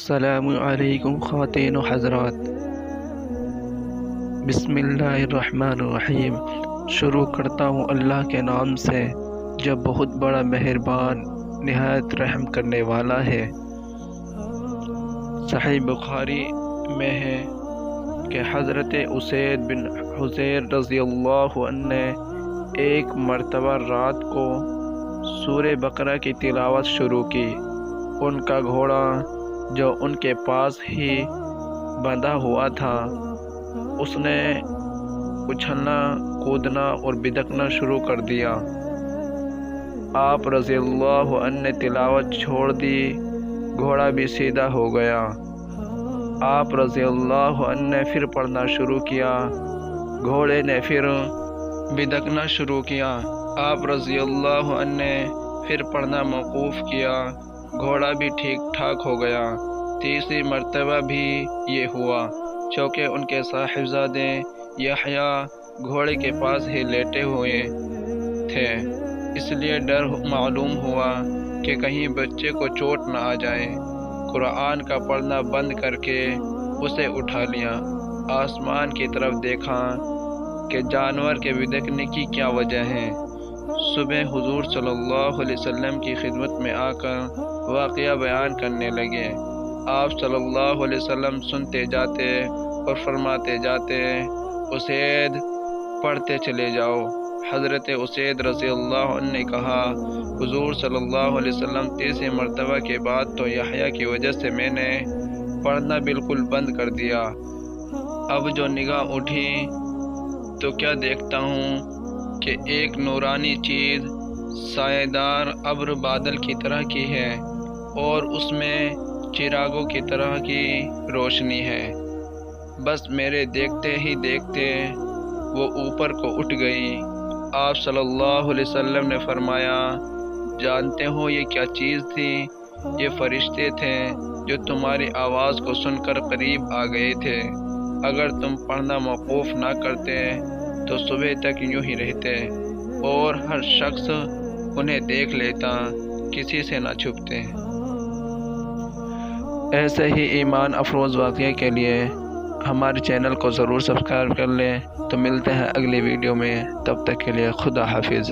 السلام علیکم خواتین و حضرات، بسم اللہ الرحمن الرحیم۔ شروع کرتا ہوں اللہ کے نام سے جو بہت بڑا مہربان نہایت رحم کرنے والا ہے۔ صحیح بخاری میں ہے کہ حضرت اسید بن حضیر رضی اللہ عنہ نے ایک مرتبہ رات کو سورہ بقرہ کی تلاوت شروع کی۔ ان کا گھوڑا جو ان کے پاس ہی بندھا ہوا تھا، اس نے اچھلنا، کودنا اور بدکنا شروع کر دیا۔ آپ رضی اللہ عنہ نے تلاوت چھوڑ دی، گھوڑا بھی سیدھا ہو گیا۔ آپ رضی اللہ عنہ نے پھر پڑھنا شروع کیا، گھوڑے نے پھر بدکنا شروع کیا۔ آپ رضی اللہ عنہ نے پھر پڑھنا موقوف کیا، گھوڑا بھی ٹھیک ٹھاک ہو گیا۔ تیسری مرتبہ بھی یہ ہوا، چونکہ ان کے صاحبزادے یحییٰ گھوڑے کے پاس ہی لیٹے ہوئے تھے، اس لیے ڈر معلوم ہوا کہ کہیں بچے کو چوٹ نہ آ جائے۔ قرآن کا پڑھنا بند کر کے اسے اٹھا لیا، آسمان کی طرف دیکھا کہ جانور کے بدکنے کی کیا وجہ ہے۔ صبح حضور صلی اللہ علیہ وسلم کی خدمت میں آ کر واقعہ بیان کرنے لگے۔ آپ صلی اللہ علیہ وسلم سنتے جاتے اور فرماتے جاتے، اسید پڑھتے چلے جاؤ۔ حضرت اسید رضی اللہ عنہ نے کہا، حضور صلی اللہ علیہ وسلم تیسری مرتبہ کے بعد تو یحییٰ کی وجہ سے میں نے پڑھنا بالکل بند کر دیا۔ اب جو نگاہ اٹھی تو کیا دیکھتا ہوں کہ ایک نورانی چیز سایہ دار ابر بادل کی طرح کی ہے اور اس میں چراغوں کی طرح کی روشنی ہے۔ بس میرے دیکھتے ہی دیکھتے وہ اوپر کو اٹھ گئی۔ آپ صلی اللہ علیہ وسلم نے فرمایا، جانتے ہو یہ کیا چیز تھی؟ یہ فرشتے تھے جو تمہاری آواز کو سن کر قریب آ گئے تھے۔ اگر تم پڑھنا موقوف نہ کرتے تو صبح تک یوں ہی رہتے اور ہر شخص انہیں دیکھ لیتا، کسی سے نہ چھپتے۔ ایسے ہی ایمان افروز واقعے کے لیے ہمارے چینل کو ضرور سبسکرائب کر لیں۔ تو ملتے ہیں اگلی ویڈیو میں، تب تک کے لیے خدا حافظ۔